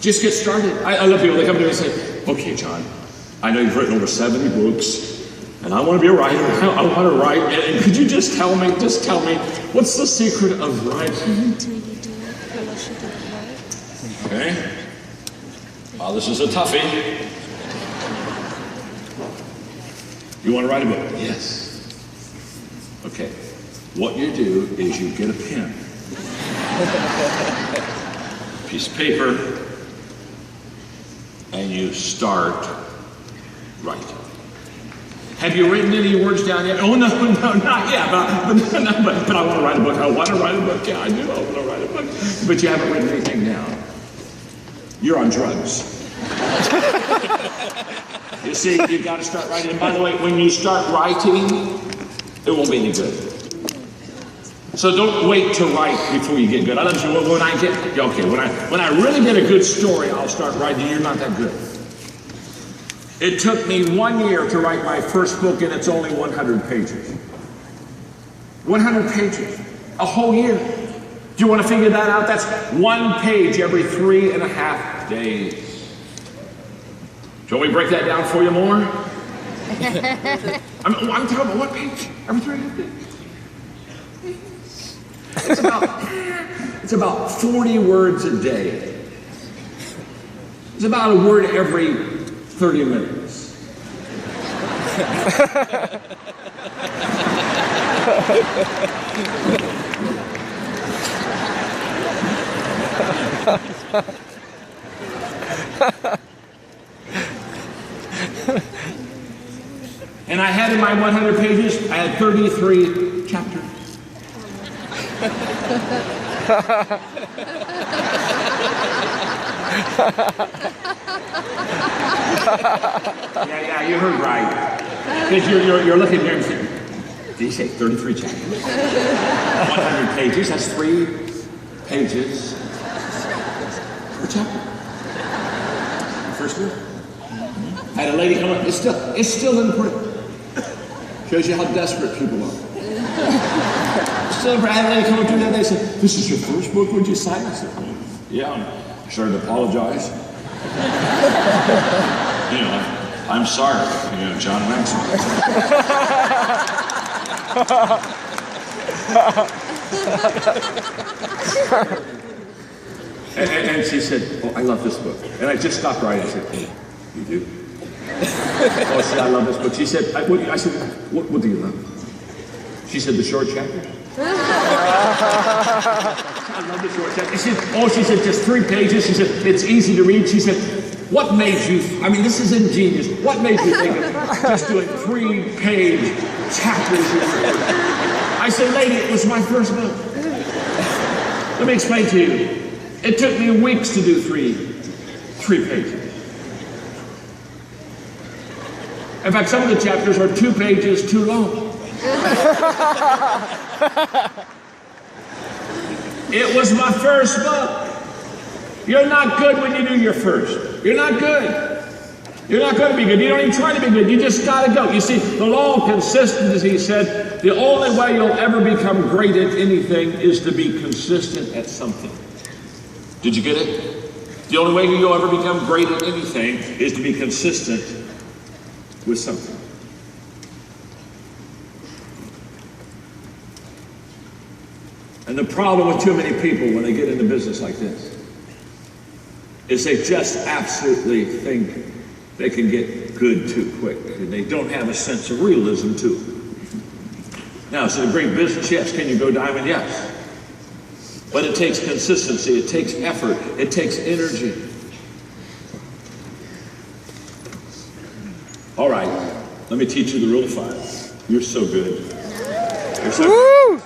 Just get started. I love people. They come to me and say, okay, John, I know you've written over 70 books, and I want to be a writer. I want to write. And could you just tell me, what's the secret of writing? Okay. Well, this is a toughie. You want to write a book? Yes. Okay. What you do is you get a pen, piece of paper, and you start writing. Have you written any words down yet? Oh, no, not yet. But I want to write a book. I want to write a book. Yeah, I do. I want to write a book. But you haven't written anything down. You're on drugs. You see, you've got to start writing. And by the way, when you start writing, it won't be any good. So don't wait to write before you get good. I love you. When I really get a good story, I'll start writing. You're not that good. It took me 1 year to write my first book, and it's only 100 pages. 100 pages. A whole year. Do you want to figure that out? That's 1 page every 3.5 days. Shall we break that down for you more? I'm talking about 1 page every 3.5 days. It's about 40 words a day. It's about a word every 30 minutes. And I had in my 100 pages, I had 33 chapters. Yeah, you heard right. Because you're looking there and saying, did he say 33 chapters? 100 pages, that's 3 pages per chapter. First one. I had a lady come up, it's still important. Shows you how desperate people are. Still, I had a lady come up to me that day and said, this is your first book, would you sign? I said, yeah. I started to apologize. I'm sorry, John Maxwell. and she said, oh, I love this book. And I just stopped writing. I said, hey, you do? Oh, I said, I love this book. She said, I said, what do you love? She said, the short chapters. I love the short chapters. She said, just 3 pages. She said, it's easy to read. She said, what made you, this is ingenious. What made you think of just doing 3-page chapters? I said, lady, it was my first book. Let me explain to you. It took me weeks to do 3 pages. In fact, some of the chapters are 2 pages too long. It was my first book. You're not good when you do your first. You're not good. You're not going to be good. You don't even try to be good. You just got to go. You see, the law of consistency, he said, the only way you'll ever become great at anything is to be consistent at something. Did you get it? The only way you'll ever become great at anything is to be consistent with something. And the problem with too many people when they get into business like this is they just absolutely think they can get good too quick, and they don't have a sense of realism to it. Now, is it a great business? Yes. Can you go diamond? Yes. But it takes consistency, it takes effort, it takes energy. All right, let me teach you the rule of 5. You're so good. You're so good.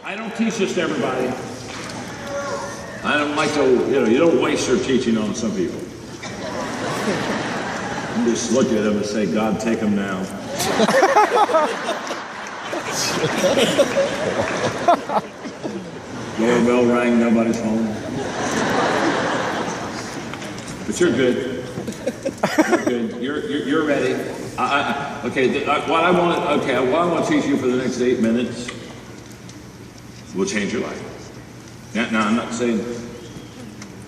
I don't teach this to everybody. I don't like to, you don't waste your teaching on some people. You just look at them and say, God, take them now. Doorbell rang, nobody's home. But you're good. You're good. You're ready. What I want to teach you for the next 8 minutes will change your life. Now, I'm not saying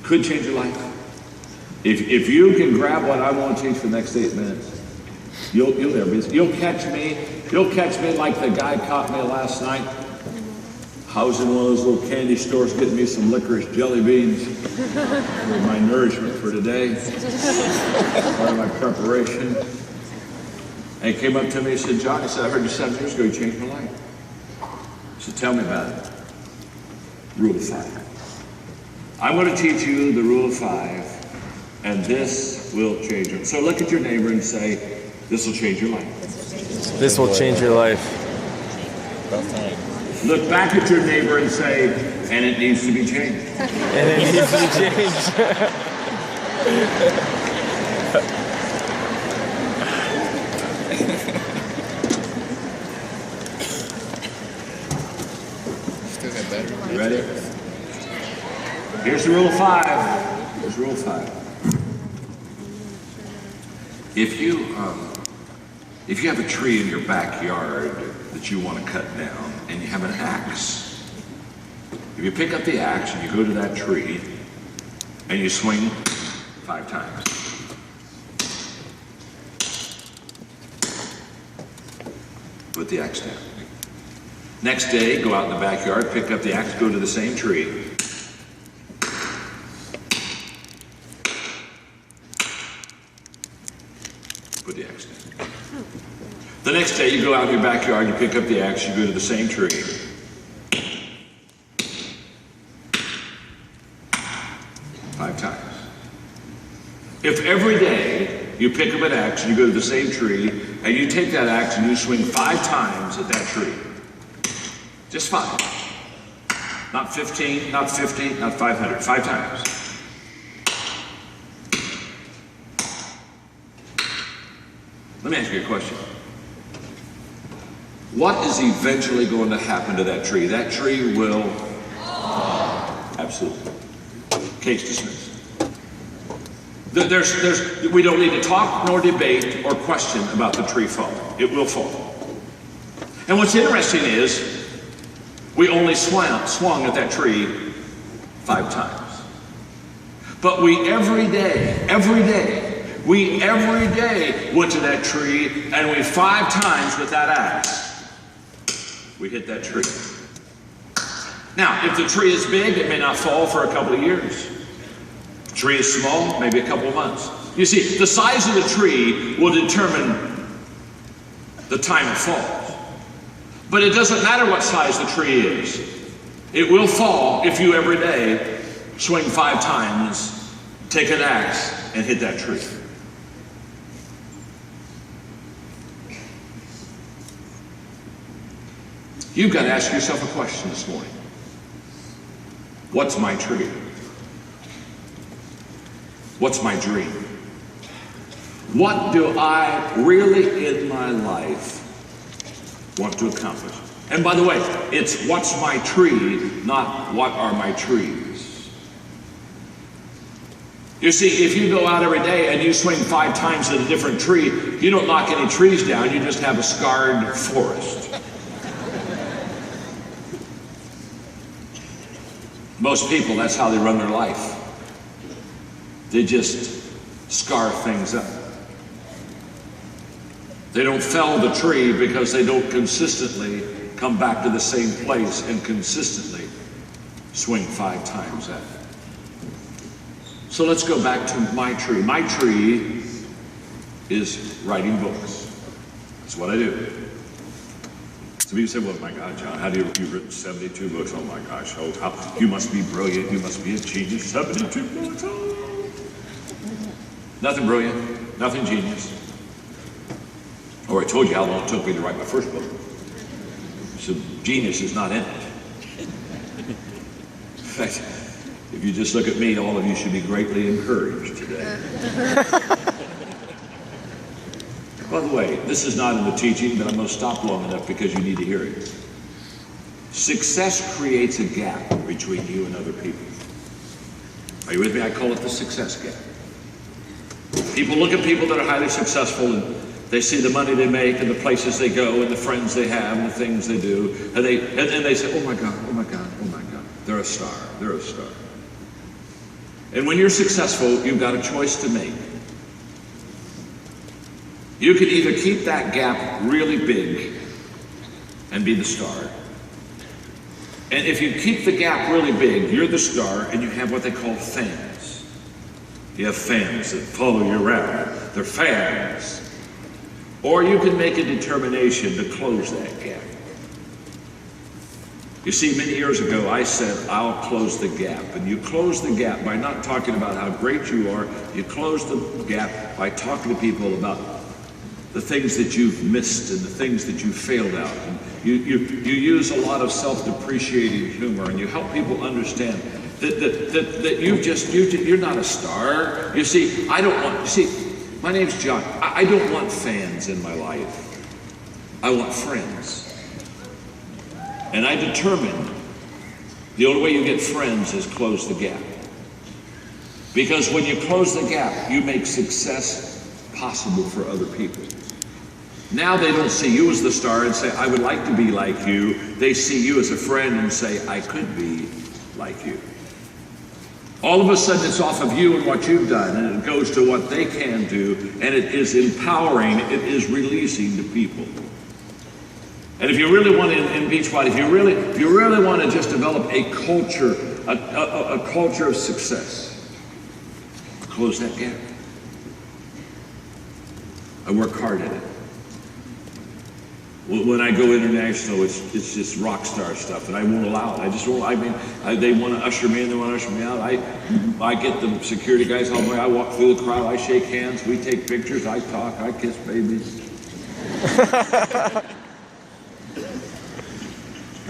could change your life. If you can grab what I want to teach for the next 8 minutes, you'll catch me like the guy caught me last night. I was in one of those little candy stores getting me some licorice jelly beans for my nourishment for today, part of my preparation. And he came up to me and said, John, he said, I heard you 7 years ago, you changed my life. I said, tell me about it. Rule of 5. I'm going to teach you the rule of 5, and this will change it. So look at your neighbor and say, this will change your life. This will change your life. Look back at your neighbor and say, and it needs to be changed. And it needs to be changed. You ready? Here's the rule of 5. Here's rule of 5. If you have a tree in your backyard that you want to cut down and you have an axe, if you pick up the axe and you go to that tree and you swing 5 times. Put the axe down. Next day, go out in the backyard, pick up the axe, go to the same tree. Put the axe down. The next day, you go out in your backyard, you pick up the axe, you go to the same tree. 5 times. If every day you pick up an axe and you go to the same tree, and you take that axe and you swing 5 times at that tree, just 5. Not 15, not 50, not 500. 5 times. Let me ask you a question. What is eventually going to happen to that tree? That tree will... Absolutely. Case dismissed. We don't need to talk nor debate or question about the tree falling. It will fall. And what's interesting is, we only swung at that tree 5 times. But we every day went to that tree and we 5 times with that axe, we hit that tree. Now, if the tree is big, it may not fall for a couple of years. If the tree is small, maybe a couple of months. You see, the size of the tree will determine the time it falls. But it doesn't matter what size the tree is. It will fall if you every day swing 5 times, take an axe, and hit that tree. You've got to ask yourself a question this morning. What's my tree? What's my dream? What do I really in my life want to accomplish? And by the way, it's what's my tree, not what are my trees. You see, if you go out every day and you swing 5 times at a different tree, you don't knock any trees down, you just have a scarred forest. Most people, that's how they run their life. They just scar things up. They don't fell the tree because they don't consistently come back to the same place and consistently swing 5 times at it. So let's go back to my tree. My tree is writing books. That's what I do. Some people say, well, my God, John, how do you've written 72 books? Oh my gosh, you must be brilliant, you must be a genius. 72 books, oh. Nothing brilliant, nothing genius. Or I told you how long it took me to write my first book. So genius is not in it. In fact, if you just look at me, all of you should be greatly encouraged today. By the way, this is not in the teaching, but I'm going to stop long enough because you need to hear it. Success creates a gap between you and other people. Are you with me? I call it the success gap. People look at people that are highly successful and they see the money they make and the places they go and the friends they have and the things they do, and they say, oh my God, oh my God, oh my God, they're a star, they're a star. And when you're successful, you've got a choice to make. You can either keep that gap really big and be the star. And if you keep the gap really big, you're the star, and you have what they call fans. You have fans that follow you around. They're fans. Or you can make a determination to close that gap. You see, many years ago, I said, I'll close the gap. And you close the gap by not talking about how great you are. You close the gap by talking to people about the things that you've missed and the things that you failed out. And you use a lot of self-depreciating humor, and you help people understand that you're not a star. You see, my name's John. I don't want fans in my life. I want friends. And I determined the only way you get friends is close the gap. Because when you close the gap, you make success possible for other people. Now they don't see you as the star and say, I would like to be like you. They see you as a friend and say, I could be like you. All of a sudden it's off of you and what you've done, and it goes to what they can do, and it is empowering, it is releasing to people. And if you really want to, in Beachbody, if you really want to just develop a culture, a culture of success, close that gap. I work hard at it. When I go international, it's just rock star stuff, and I won't allow it. I just won't. I mean, they want to usher me in, they want to usher me out. I get the security guys all the way. I walk through the crowd, I shake hands, we take pictures, I talk, I kiss babies.